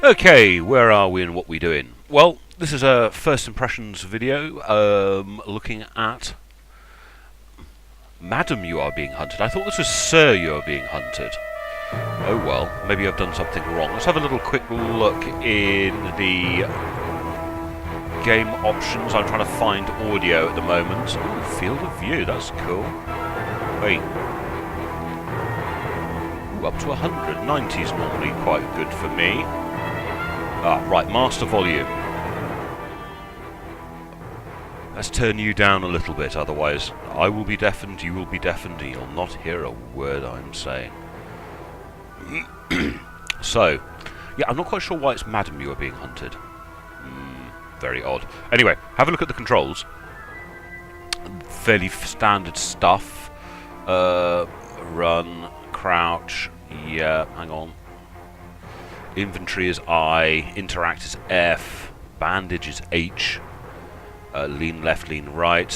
Okay, where are we and what we doing? Well, this is a first impressions video looking at Madam, you are being hunted. I thought this was Sir, you are being hunted. Oh well, maybe I've done something wrong. Let's have a little quick look in the game options. I'm trying to find audio at the moment. Ooh, field of view, that's cool. Wait. Ooh, up to 100. 90's normally quite good for me. Ah, right, master volume. Let's turn you down a little bit, otherwise I will be deafened, you will be deafened, and you'll not hear a word I'm saying. So, yeah, I'm not quite sure why it's Madam you are being hunted. Very odd. Anyway, have a look at the controls. Fairly standard stuff. Run, crouch, yeah, hang on. Inventory is I, interact is F, bandage is H, lean left, lean right,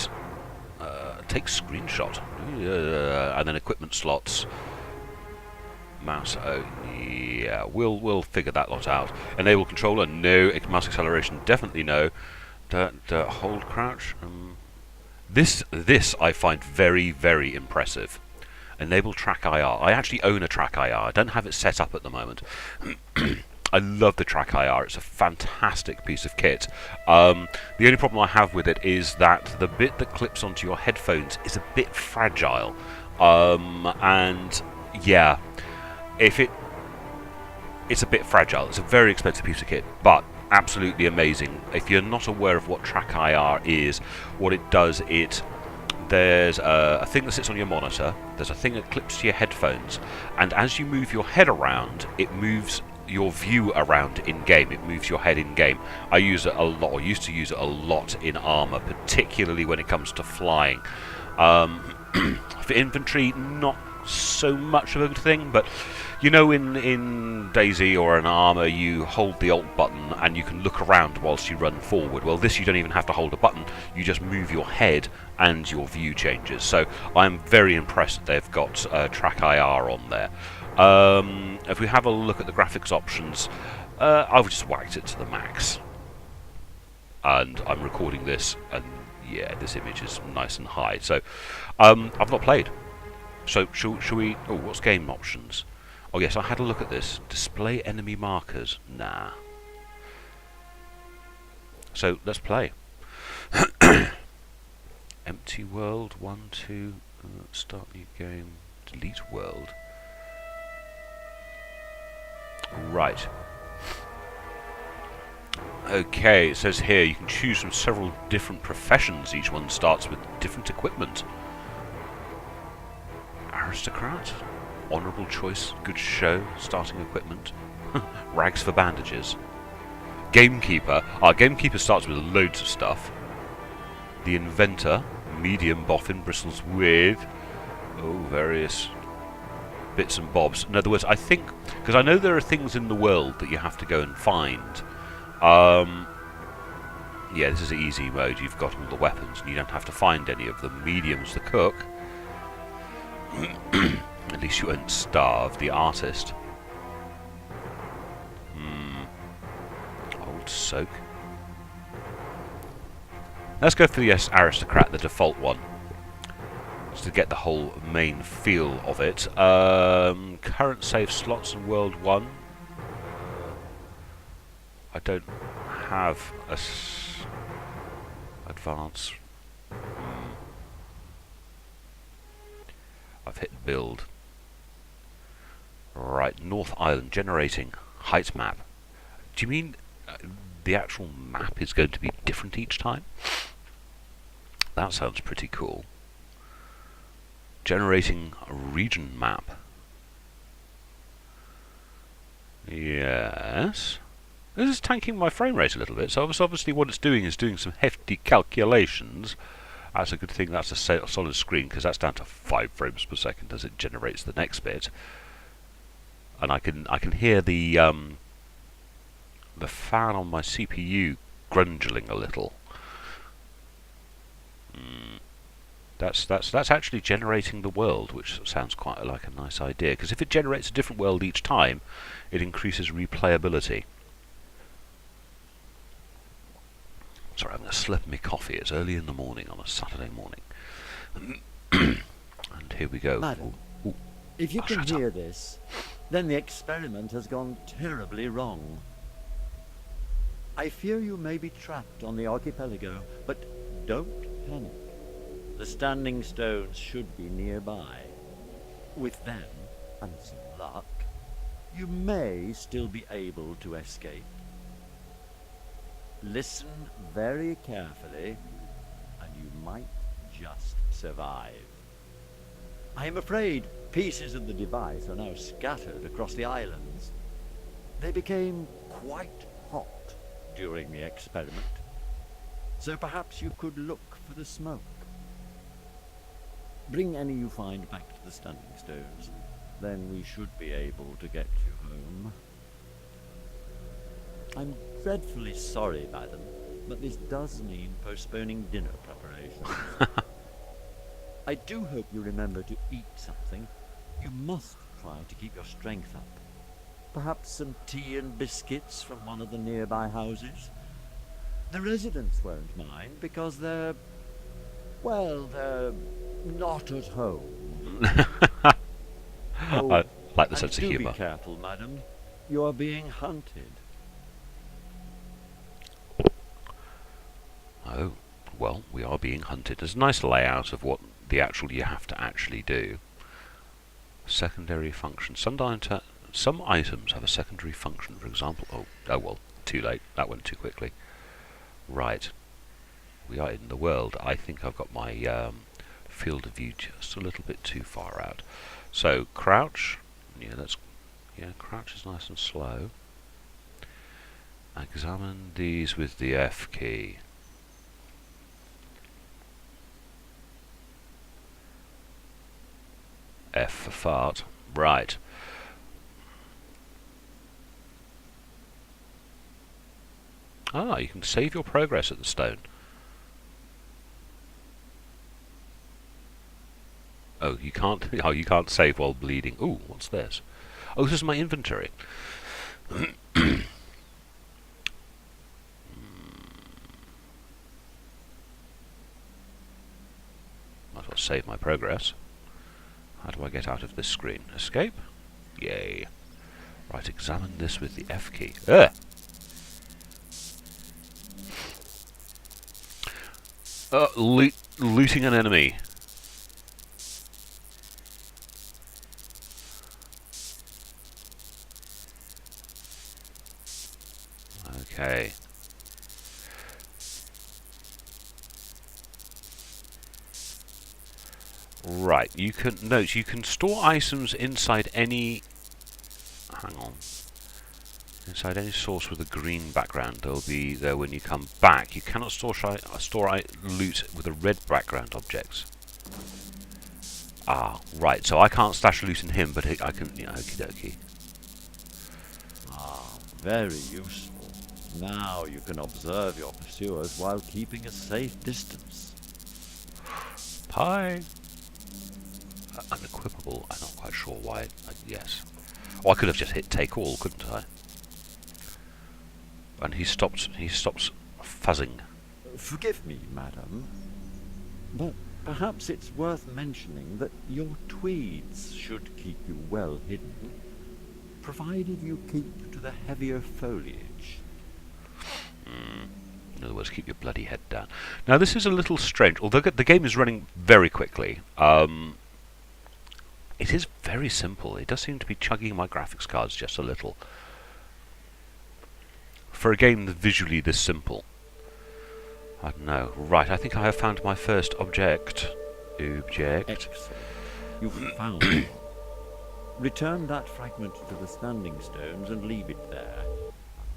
take screenshot, and then equipment slots, mouse O, yeah, we'll figure that lot out. Enable controller, no. Mouse acceleration, definitely no. Hold crouch. This I find very, very impressive. Enable track IR. I actually own a track IR. I don't have it set up at the moment. I love the track IR. It's a fantastic piece of kit. The only problem I have with it is that the bit that clips onto your headphones is a bit fragile. And yeah, it's a bit fragile. It's a very expensive piece of kit, but absolutely amazing. If you're not aware of what track IR is, what it does, there's a thing that sits on your monitor, there's a thing that clips to your headphones, and as you move your head around, it moves your view around in-game, it moves your head in-game. I use it a lot, or used to use it a lot in Armour, particularly when it comes to flying. For infantry, not so much of a good thing, but you know, in DayZ or an Armour, you hold the Alt button and you can look around whilst you run forward. Well, this you don't even have to hold a button, you just move your head and your view changes. So I'm very impressed that they've got track IR on there. If we have a look at the graphics options, I've just whacked it to the max. And I'm recording this, and yeah, this image is nice and high. So I've not played. So shall we... Oh, what's game options? Oh yes, I had a look at this. Display enemy markers. Nah. So let's play. Empty world. 1, 2. Start new game. Delete world. Right. Okay, it says here you can choose from several different professions. Each one starts with different equipment. Aristocrat. Honourable choice, good show, starting equipment. Rags for bandages. Gamekeeper. Our Gamekeeper starts with loads of stuff. The Inventor. Medium boffin, bristles with... Oh, various bits and bobs. In other words, I think... Because I know there are things in the world that you have to go and find. Yeah, this is easy mode. You've got all the weapons and you don't have to find any of them. Medium's the cook. At least you won't starve. The artist. Old soak. Let's go for the aristocrat, the default one, just to get the whole main feel of it. Current save slots in World 1. I don't have a advance. I've hit build. Right, North Island, generating height map. Do you mean the actual map is going to be different each time? That sounds pretty cool. Generating a region map. Yes. This is tanking my frame rate a little bit, so obviously what it's doing is doing some hefty calculations. That's a good thing that's a solid screen, because that's down to 5 frames per second as it generates the next bit. And I can hear the fan on my CPU grungling a little. That's actually generating the world, which sounds quite like a nice idea. Because if it generates a different world each time, it increases replayability. Sorry, I'm going to slip me coffee. It's early in the morning on a Saturday morning. And here we go. Madam, Ooh, if you can shut up. hear this, then the experiment has gone terribly wrong. I fear you may be trapped on the archipelago, but don't panic. The standing stones should be nearby. With them, and some luck, you may still be able to escape. Listen very carefully, and you might just survive. I am afraid pieces of the device are now scattered across the islands. They became quite hot during the experiment, so perhaps you could look for the smoke. Bring any you find back to the standing stones, then we should be able to get you home. I'm dreadfully sorry, madam, but this does mean postponing dinner preparations. I do hope you remember to eat something. You must try to keep your strength up. Perhaps some tea and biscuits from one of the nearby houses. The residents won't mind because they're not at home. I like the sense of do humour. Be careful, madam. You are being hunted. Oh, well, we are being hunted. There's a nice layout of what the actual you have to actually do. Secondary function. Some items have a secondary function. For example, oh well, too late. That went too quickly. Right. We are in the world. I think I've got my field of view just a little bit too far out. So crouch. Crouch is nice and slow. Examine these with the F key. F for fart. Right. Ah, you can save your progress at the stone. Oh, you can't. Oh, you can't save while bleeding. Ooh, what's this? Oh, this is my inventory. Might as well save my progress. How do I get out of this screen? Escape? Yay. Right, examine this with the F key. Ugh! Looting an enemy. Okay. Right, you can store items inside any... Hang on. Inside any source with a green background. They'll be there when you come back. You cannot store loot with a red background objects. Ah, right. So I can't stash loot in him, but I can... Yeah, okie dokie. Ah, very useful. Now you can observe your pursuers while keeping a safe distance. Pie. Unequipable. I'm not quite sure why. Yes. Oh, I could have just hit take all, couldn't I? And he stops fuzzing. Forgive me, madam, but perhaps it's worth mentioning that your tweeds should keep you well hidden, provided you keep to the heavier foliage. In other words, keep your bloody head down. Now, this is a little strange. Although the game is running very quickly, it is very simple. It does seem to be chugging my graphics cards just a little. For a game visually this simple. I don't know. Right, I think I have found my first object. Excellent. You've found it. Return that fragment to the standing stones and leave it there.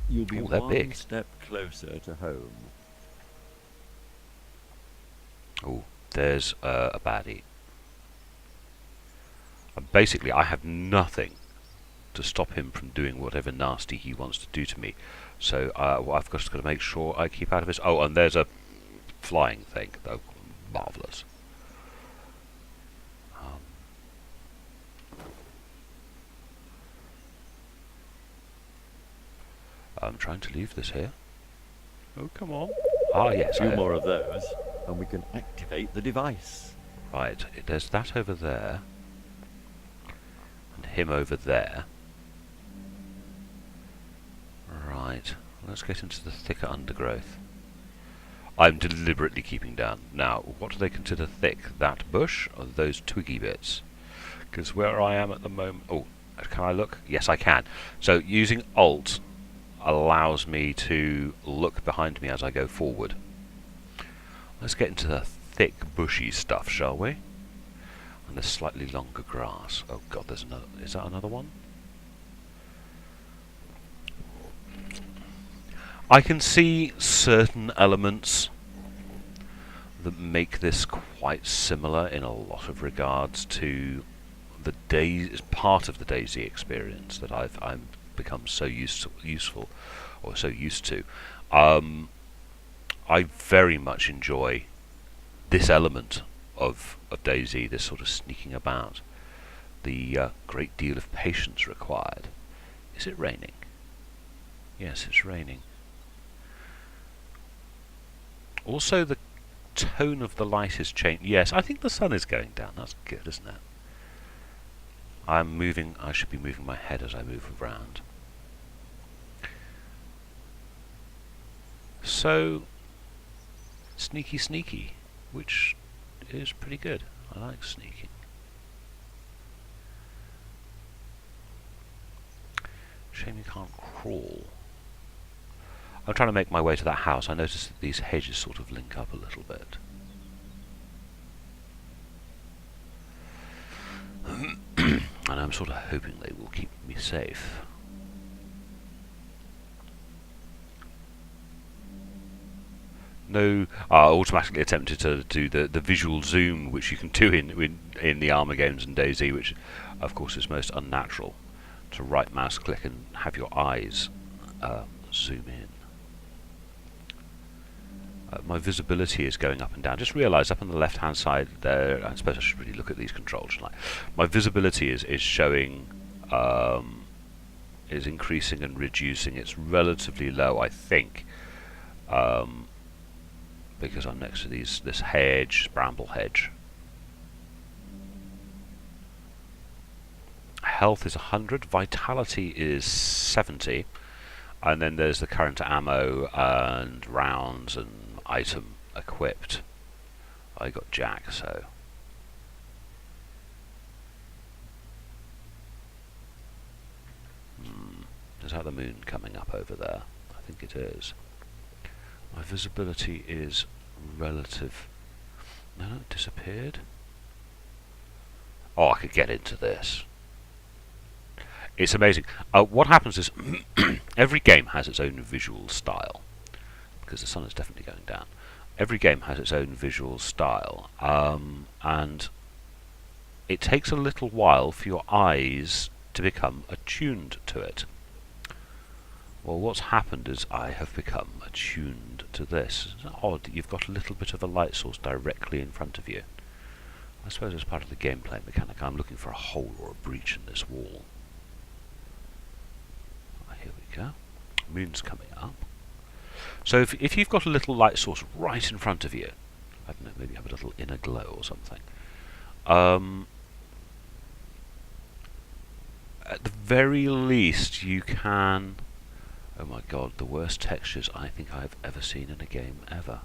You'll be one big. step closer to home. Oh, there's a baddie. And basically, I have nothing to stop him from doing whatever nasty he wants to do to me. So I've just got to make sure I keep out of his... Oh, and there's a flying thing, though. Marvellous. I'm trying to leave this here. Oh, come on. Ah, yes. A few more of those, and we can activate the device. Right, there's that over there. And him over there. Right, let's get into the thicker undergrowth. I'm deliberately keeping down. Now, what do they consider thick? That bush or those twiggy bits? Because where I am at the moment... Oh, can I look? Yes, I can. So using Alt allows me to look behind me as I go forward. Let's get into the thick, bushy stuff, shall we? And the slightly longer grass. Oh god, there's another... Is that another one? I can see certain elements that make this quite similar in a lot of regards to the part of the DayZ experience that I've become so useful or so used to. I very much enjoy this element of DayZ, this sort of sneaking about, the great deal of patience required. Is it raining? Yes, it's raining. Also, the tone of the light is changing. Yes, I think the sun is going down. That's good, isn't it? I'm moving. I should be moving my head as I move around. So, sneaky, sneaky, which is pretty good. I like sneaking. Shame you can't crawl. I'm trying to make my way to that house. I noticed that these hedges sort of link up a little bit. And I'm sort of hoping they will keep me safe. No, I automatically attempted to do the visual zoom, which you can do in the Armour games and DayZ, which of course is most unnatural, to right mouse click and have your eyes zoom in. My visibility is going up and down. Just realised up on the left hand side there, I suppose I should really look at these controls, shouldn't I? My visibility is showing, is increasing and reducing. It's relatively low, I think, because I'm next to this hedge, bramble hedge. Health is 100, vitality is 70, and then there's the current ammo and rounds and item equipped. I got Jack, so is that the moon coming up over there? I think it is. My visibility is relative. No, it disappeared. Oh, I could get into this. It's amazing. What happens is every game has its own visual style, because the sun is definitely going down. Every game has its own visual style, and it takes a little while for your eyes to become attuned to it. Well, what's happened is I have become attuned to this. It's odd that you've got a little bit of a light source directly in front of you. I suppose as part of the gameplay mechanic, I'm looking for a hole or a breach in this wall. Here we go. Moon's coming up. So if you've got a little light source right in front of you, I don't know, maybe you have a little inner glow or something, at the very least you can... Oh my god, the worst textures I think I've ever seen in a game ever.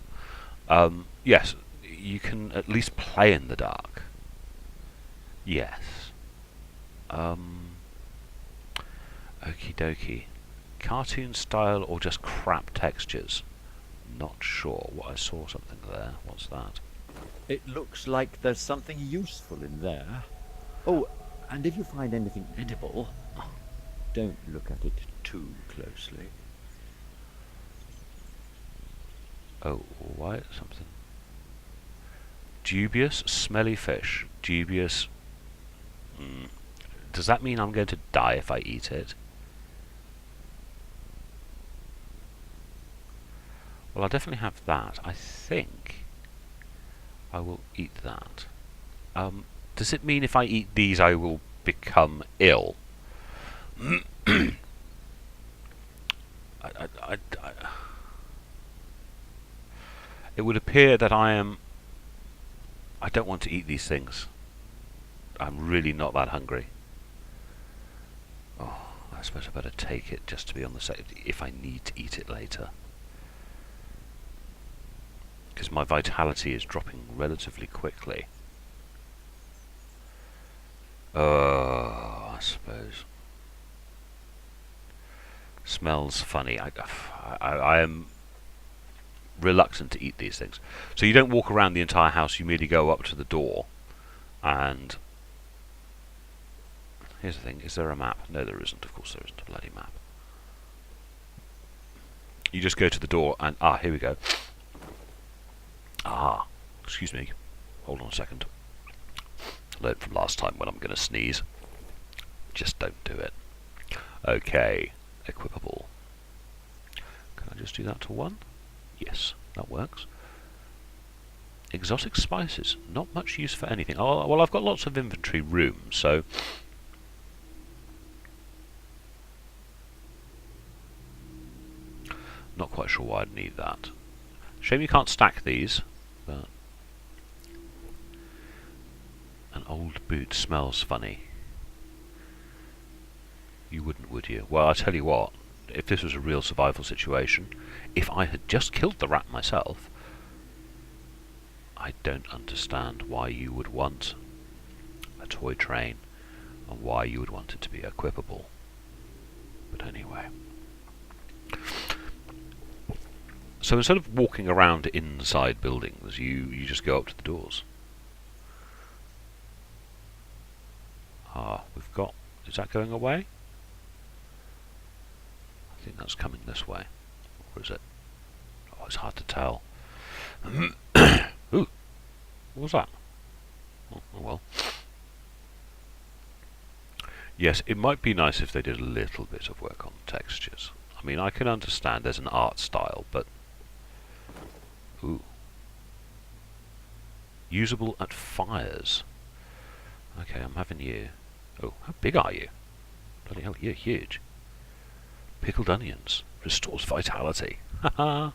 Yes, you can at least play in the dark. Yes. Okie dokie. Cartoon style or just crap textures? Not sure. What, I saw something there. What's that? It looks like there's something useful in there. Oh, and if you find anything edible, don't look at it too closely. Oh, why something? Dubious, smelly fish. Dubious. Does that mean I'm going to die if I eat it? Well, I'll definitely have that. I think I will eat that. Does it mean if I eat these I will become ill? It would appear that I don't want to eat these things. I'm really not that hungry. Oh, I suppose I better take it just to be on the safe if I need to eat it later. Because my vitality is dropping relatively quickly. Oh, I suppose. Smells funny. I am reluctant to eat these things. So you don't walk around the entire house, you merely go up to the door and... Here's the thing, is there a map? No, there isn't. Of course there isn't a bloody map. You just go to the door and... here we go. Excuse me. Hold on a second. Learned from last time when I'm going to sneeze. Just don't do it. Okay. Equipable. Can I just do that to 1? Yes, that works. Exotic spices. Not much use for anything. Oh, well, I've got lots of inventory room, so... Not quite sure why I'd need that. Shame you can't stack these, but... An old boot smells funny. You wouldn't, would you? Well, I'll tell you what, if this was a real survival situation, if I had just killed the rat myself, I don't understand why you would want a toy train and why you would want it to be equipable. But anyway. So instead of walking around inside buildings, you just go up to the doors. We've got... Is that going away? I think that's coming this way. Or is it? Oh, it's hard to tell. Ooh! What was that? Oh well. Yes, it might be nice if they did a little bit of work on textures. I mean, I can understand there's an art style, but... Ooh. Usable at fires. Okay, I'm having you. Oh, how big are you? Bloody hell, you're huge. Pickled onions. Restores vitality. Haha.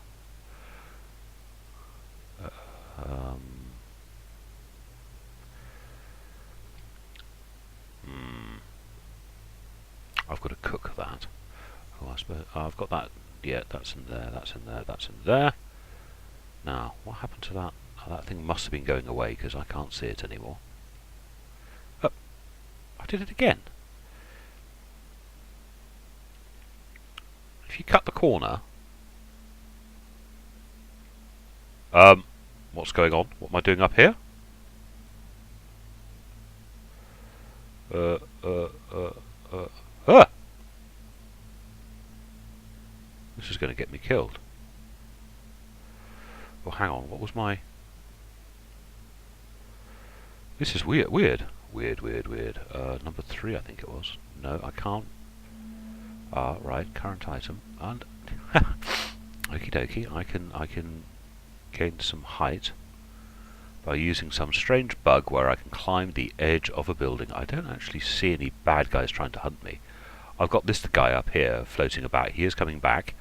I've got to cook that. Oh, I suppose I've got that. Yeah, that's in there. That's in there. That's in there. Now, what happened to that? Oh, that thing must have been going away because I can't see it anymore. Oh, I did it again. If you cut the corner, what's going on? What am I doing up here? This is going to get me killed. Well, hang on. What was my... This is weird. Weird. Number 3, I think it was. No, I can't. Right. Current item. And... Okie dokie. I can gain some height by using some strange bug where I can climb the edge of a building. I don't actually see any bad guys trying to hunt me. I've got this guy up here floating about. He is coming back.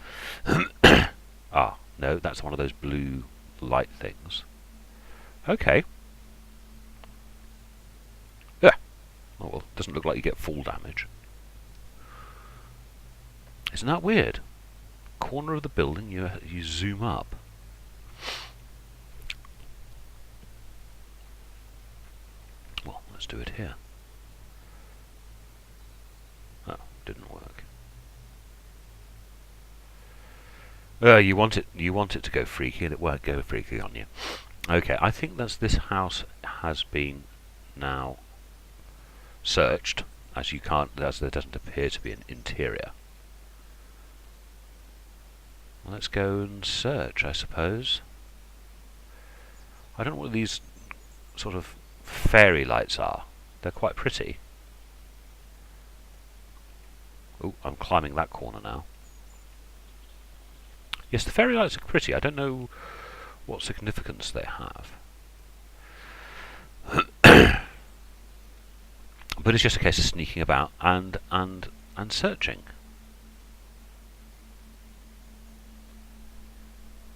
No, that's one of those blue light things. Okay. Yeah. Oh well, doesn't look like you get full damage. Isn't that weird? Corner of the building, you zoom up. Well, let's do it here. Oh, didn't work. You want it to go freaky, and it won't go freaky on you. Okay, I think this house has been now searched, as there doesn't appear to be an interior. Let's go and search, I suppose. I don't know what these sort of fairy lights are. They're quite pretty. Oh, I'm climbing that corner now. Yes, the fairy lights are pretty. I don't know what significance they have. But it's just a case of sneaking about and searching.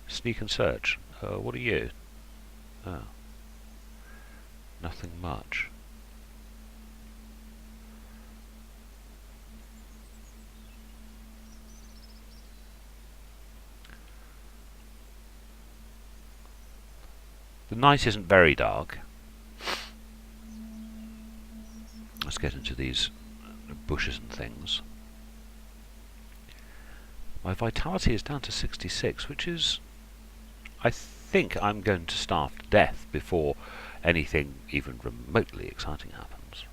Sneak and search. What are you? Oh, nothing much. The night isn't very dark. Let's get into these bushes and things. My vitality is down to 66, which is... I think I'm going to starve to death before anything even remotely exciting happens.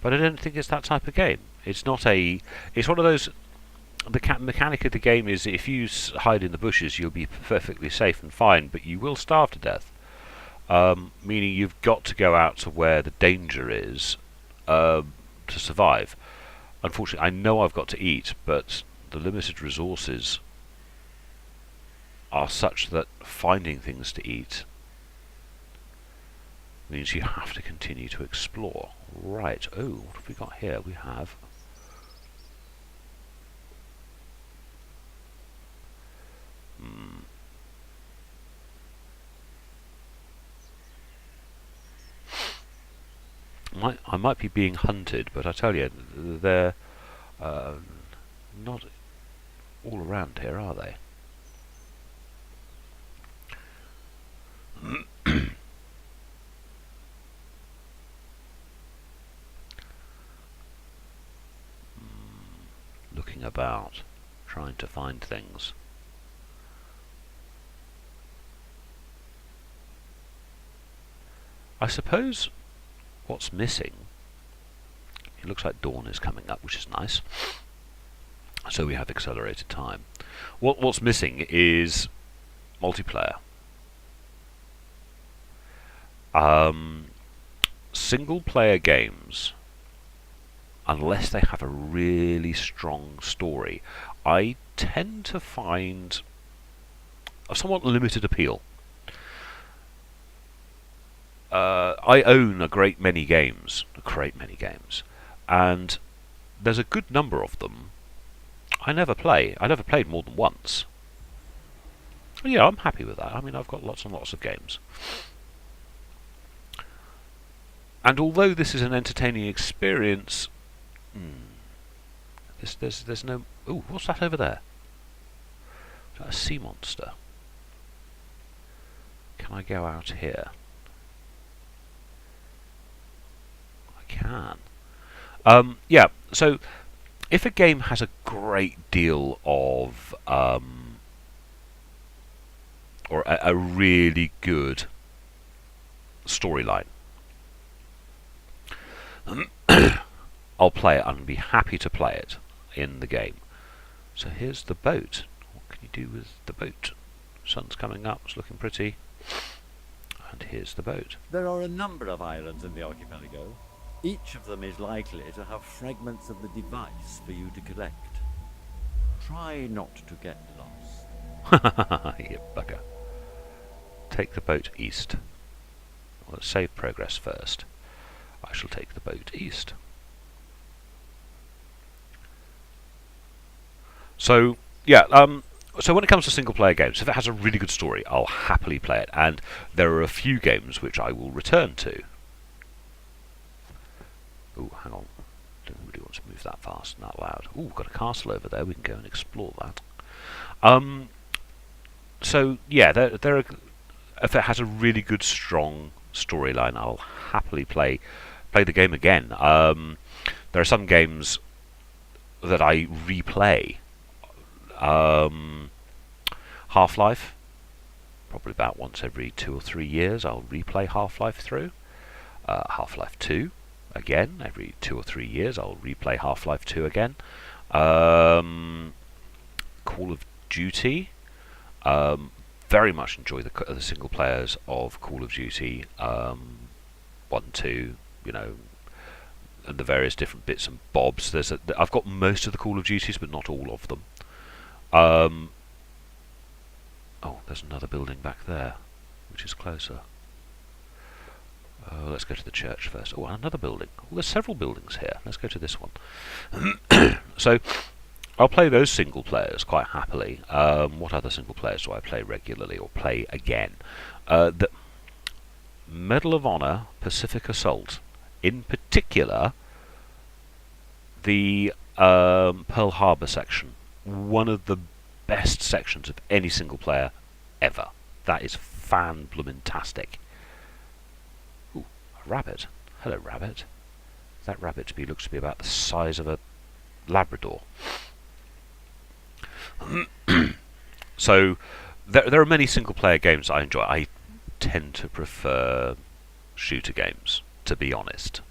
But I don't think it's that type of game. It's not a... It's one of those... The mechanic of the game is if you hide in the bushes, you'll be perfectly safe and fine, but you will starve to death. Meaning you've got to go out to where the danger is to survive. Unfortunately, I know I've got to eat, but the limited resources are such that finding things to eat means you have to continue to explore. Right, oh, what have we got here? We have... I might be being hunted, but I tell you, they're not all around here, are they? Looking about, trying to find things. I suppose what's missing, it looks like dawn is coming up, which is nice. So we have accelerated time. What's missing is multiplayer. Single player games, unless they have a really strong story, I tend to find a somewhat limited appeal. I own a great many games, and there's a good number of them I never play. I never played more than once. Yeah, I'm happy with that. I mean, I've got lots and lots of games. And although this is an entertaining experience, there's no... Ooh, what's that over there? Is that a sea monster? Can I go out here? I can. Yeah, so if a game has a great deal of... or a really good storyline, I'll play it and be happy to play it in the game. So here's the boat. What can you do with the boat? Sun's coming up, it's looking pretty. And here's the boat. There are a number of islands in the archipelago. Each of them is likely to have fragments of the device for you to collect. Try not to get lost. You bugger. Take the boat east. Well, let's save progress first. I shall take the boat east. So, yeah, so when it comes to single-player games, if it has a really good story, I'll happily play it, and there are a few games which I will return to. Ooh, hang on. Don't really want to move that fast and that loud. Ooh, we've got a castle over there. We can go and explore that. So, yeah, there are... If it has a really good, strong storyline, I'll happily play the game again. There are some games that I replay. Half-Life, probably about once every 2 or 3 years, I'll replay Half-Life through. Half-Life 2, again, every 2 or 3 years, I'll replay Half-Life 2 again. Call of Duty. Very much enjoy the single players of Call of Duty 1, 2, you know, and the various different bits and bobs. I've got most of the Call of Duties, but not all of them. Oh, there's another building back there, which is closer. Let's go to the church first. Oh, another building. Well, there's several buildings here. Let's go to this one. So, I'll play those single players quite happily. What other single players do I play regularly or play again? The Medal of Honor Pacific Assault, in particular the Pearl Harbor section, one of the best sections of any single player ever. That is fan-bloomin-tastic. Ooh, a rabbit. Hello, rabbit. That rabbit to me looks to be about the size of a Labrador. So there are many single-player games I enjoy. I tend to prefer shooter games, to be honest.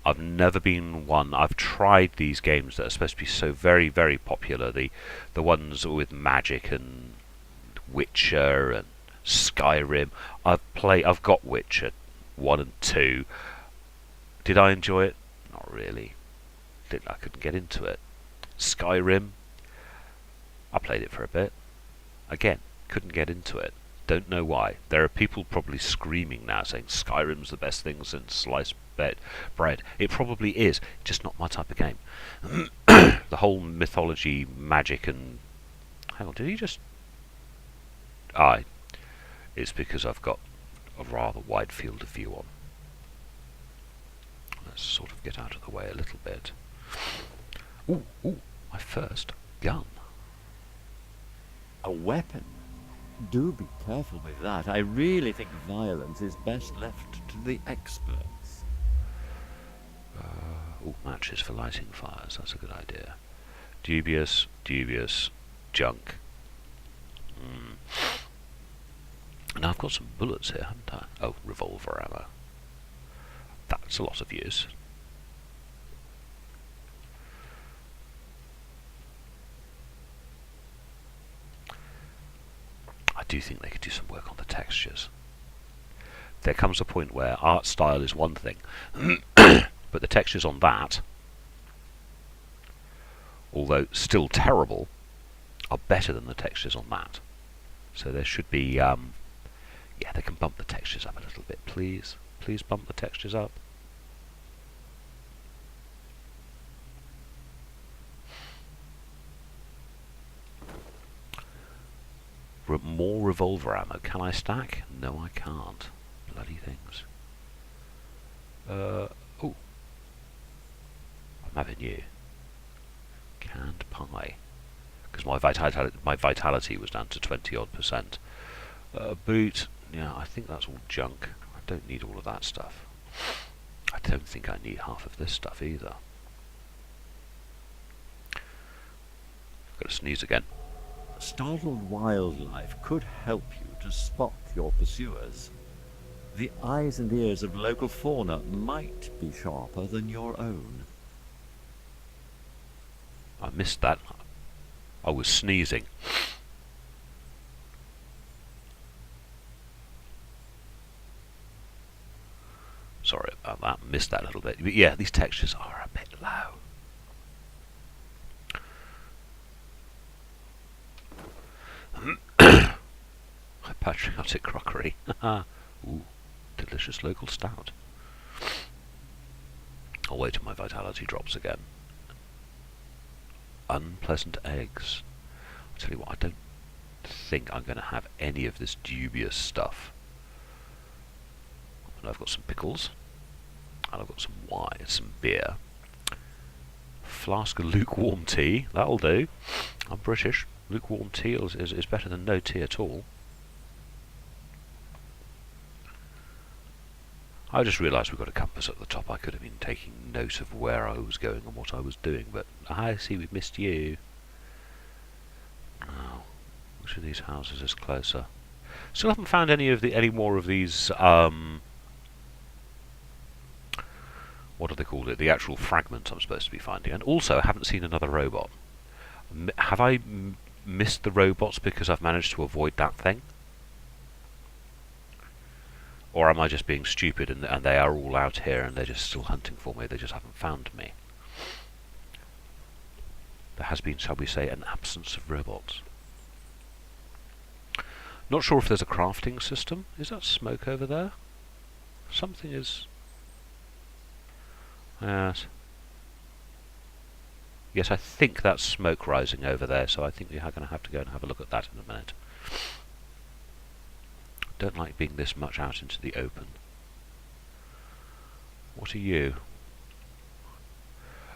I've never been one. I've tried these games that are supposed to be so very, very popular. The ones with Magic and Witcher and Skyrim. I've got Witcher 1 and 2. Did I enjoy it? Not really. I couldn't get into it. Skyrim, I played it for a bit. Again, couldn't get into it. Don't know why. There are people probably screaming now saying Skyrim's the best thing since sliced bread. It probably is, just not my type of game. The whole mythology, magic and... Hang on, did he just... It's because I've got a rather wide field of view on. Let's sort of get out of the way a little bit. Ooh, my first gun. A weapon? Do be careful with that. I really think violence is best left to the experts. Matches for lighting fires. That's a good idea. Dubious, junk. Now I've got some bullets here, haven't I? Oh, revolver ammo. That's a lot of use. I do think they could do some work on the textures. There comes a point where art style is one thing, but the textures on that, although still terrible, are better than the textures on that. So there should be, yeah, they can bump the textures up a little bit, please. Please bump the textures up. More revolver ammo. Can I stack? No, I can't. Bloody things. Oh. I'm having you. Canned pie. Because my vitality was down to 20-odd%. Boot. Yeah, I think that's all junk. I don't need all of that stuff. I don't think I need half of this stuff either. I've got to sneeze again. Startled wildlife could help you to spot your pursuers. The eyes and ears of local fauna might be sharper than your own. I missed that. I was sneezing. Sorry about that. Missed that a little bit. But yeah, these textures are a bit low. Patriotic crockery. Ooh, delicious local stout. I'll wait till my vitality drops again. Unpleasant eggs. I'll tell you what, I don't think I'm going to have any of this dubious stuff. And I've got some pickles. And I've got some wine, some beer. Flask of lukewarm tea. That'll do. I'm British. Lukewarm tea is better than no tea at all. I just realised we've got a compass at the top. I could have been taking note of where I was going and what I was doing, but I see we've missed you. Oh, which of these houses is closer? Still haven't found any more of these. What do they call it? The actual fragment I'm supposed to be finding, and also I haven't seen another robot. Have I missed the robots because I've managed to avoid that thing? Or am I just being stupid and they are all out here and they're just still hunting for me? They just haven't found me. There has been, shall we say, an absence of robots. Not sure if there's a crafting system. Is that smoke over there? Something is... Yes. Yes, I think that's smoke rising over there, so I think we're going to have to go and have a look at that in a minute. Don't like being this much out into the open. What are you?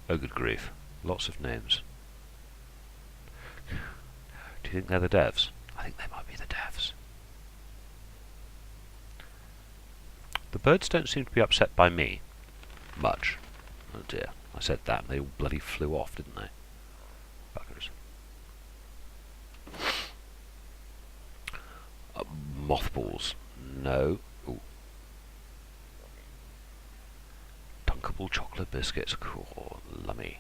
Oh, good grief. Lots of names. Do you think they're the devs? I think they might be the devs. The birds don't seem to be upset by me. Much. Oh dear. I said that and they all bloody flew off, didn't they? Buggers. Mothballs. No. Ooh. Dunkable chocolate biscuits. Cool. Lummy.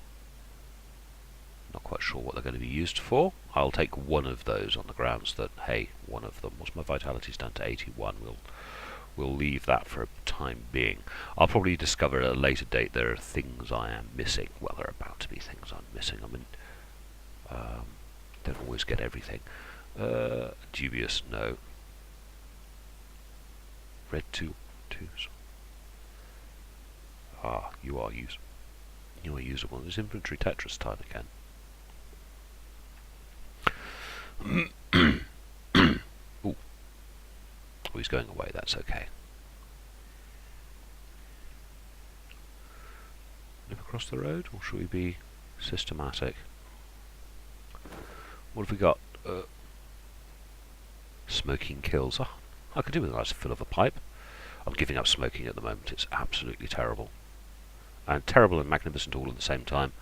Not quite sure what they're going to be used for. I'll take one of those on the grounds that, hey, one of them. What's my vitality's down to 81? We'll leave that for a time being. I'll probably discover at a later date there are things I am missing. Well, there are about to be things I'm missing. I mean, don't always get everything. Dubious, no. Red 2. Ah, you are usable. It's inventory Tetris time again. Ooh. Oh, he's going away, that's okay. Live across the road, or should we be systematic? What have we got? Smoking kills. Oh, I could do with a nice fill of a pipe. I'm giving up smoking at the moment. It's absolutely terrible. And terrible and magnificent all at the same time.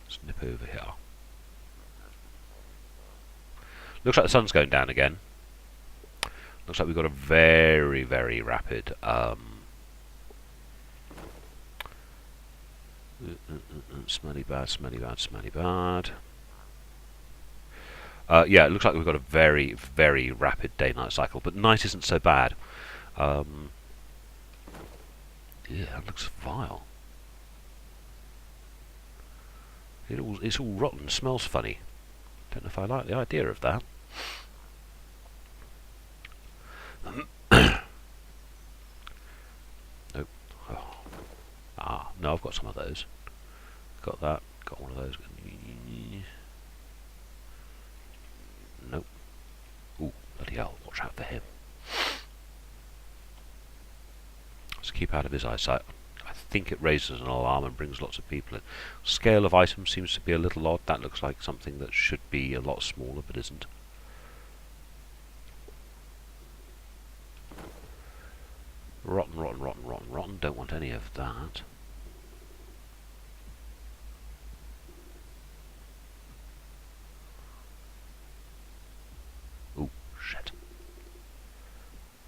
Let's nip over here. Looks like the sun's going down again. Looks like we've got a very, very rapid smelly bad. Yeah, it looks like we've got a very, very rapid day-night cycle, but night isn't so bad. Yeah, that looks vile. It's all rotten, smells funny. Don't know if I like the idea of that. Nope. Oh. Ah, no, I've got some of those. Got that. Got one of those. Nope. Ooh, bloody hell! Watch out for him. Let's keep out of his eyesight. I think it raises an alarm and brings lots of people in. Scale of items seems to be a little odd. That looks like something that should be a lot smaller, but isn't. Rotten. Don't want any of that. Ooh, shit.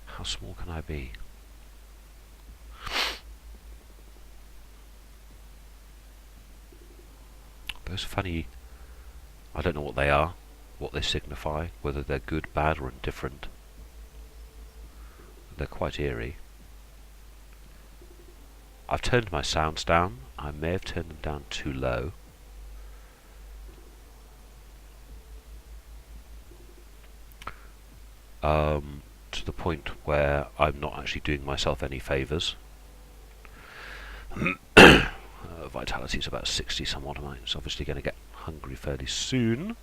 How small can I be? Those funny... I don't know what they are, what they signify, whether they're good, bad or indifferent. They're quite eerie. I've turned my sounds down. I may have turned them down too low. To the point where I'm not actually doing myself any favours. Vitality is about 60 somewhat. It's obviously going to get hungry fairly soon.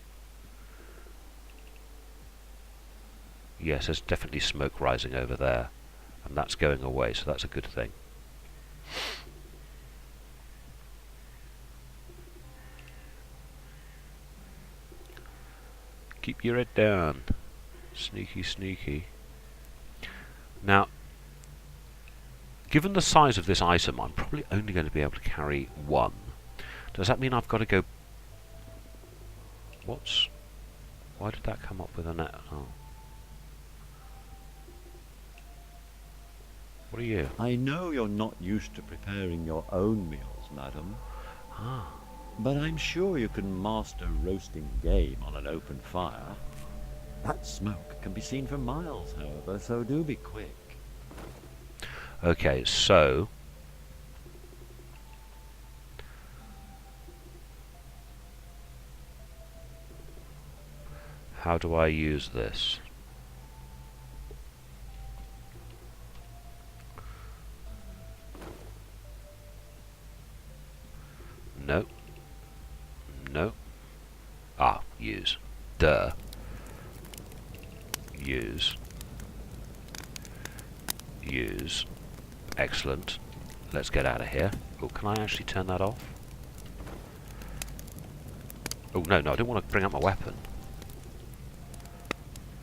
Yes, there's definitely smoke rising over there, and that's going away, so that's a good thing. Keep your head down. Sneaky. Now, given the size of this item, I'm probably only going to be able to carry one. Does that mean I've got to go... Why did that come up with a net? Oh. What are you? I know you're not used to preparing your own meals, madam. Ah. But I'm sure you can master roasting game on an open fire. That smoke can be seen for miles, however, so do be quick. Okay, so... how do I use this? No. No. Ah, use. Duh. Use. Use. Excellent. Let's get out of here. Oh, can I actually turn that off? Oh, no, I don't want to bring out my weapon.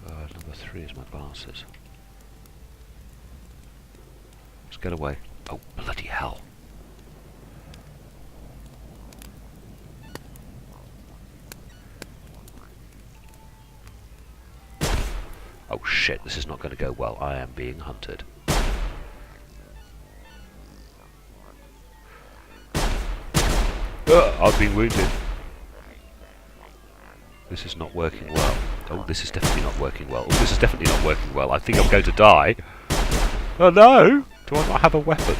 Number 3 is my glasses. Let's get away. Oh, bloody hell. Oh shit, this is not going to go well. I am being hunted. I've been wounded. This is not working well. Oh, this is definitely not working well. Oh, this is definitely not working well. I think I'm going to die. Oh no! Do I not have a weapon?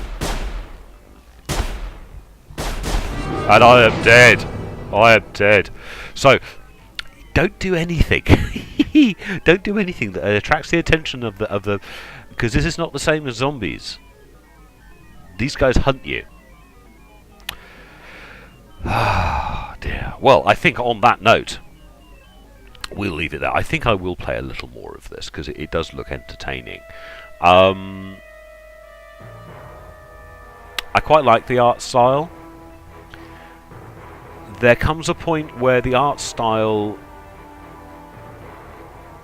And I am dead. I am dead. So, don't do anything. Don't do anything that attracts the attention of the because this is not the same as zombies. These guys hunt you. Ah, dear. Well, I think on that note, we'll leave it there. I think I will play a little more of this because it does look entertaining. I quite like the art style. There comes a point where the art style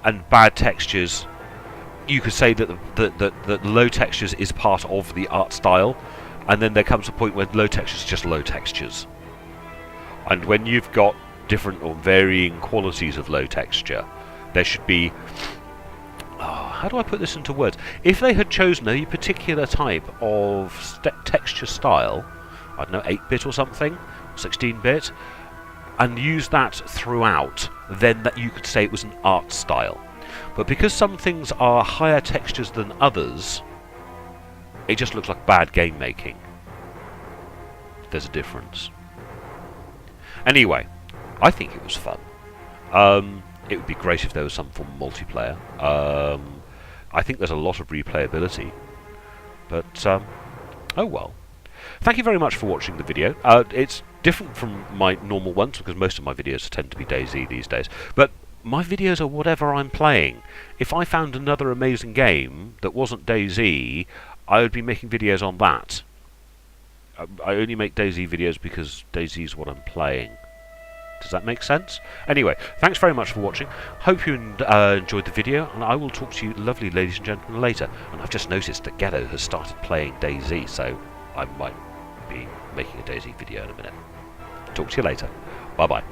and bad textures, you could say that low textures is part of the art style, and then there comes a point where low textures is just low textures. And when you've got different or varying qualities of low texture, there should be... Oh, how do I put this into words? If they had chosen a particular type of texture style, I don't know, 8-bit or something, 16-bit, and used that throughout, then that you could say it was an art style. But because some things are higher textures than others, it just looks like bad game making. There's a difference. Anyway, I think it was fun. It would be great if there was some form of multiplayer. I think there's a lot of replayability. But, oh well. Thank you very much for watching the video. It's different from my normal ones because most of my videos tend to be DayZ these days. But my videos are whatever I'm playing. If I found another amazing game that wasn't DayZ, I would be making videos on that. I only make DayZ videos because DayZ is what I'm playing. Does that make sense? Anyway, thanks very much for watching. Hope you enjoyed the video, and I will talk to you lovely ladies and gentlemen later. And I've just noticed that Ghetto has started playing DayZ, so I might be making a DayZ video in a minute. Talk to you later. Bye-bye.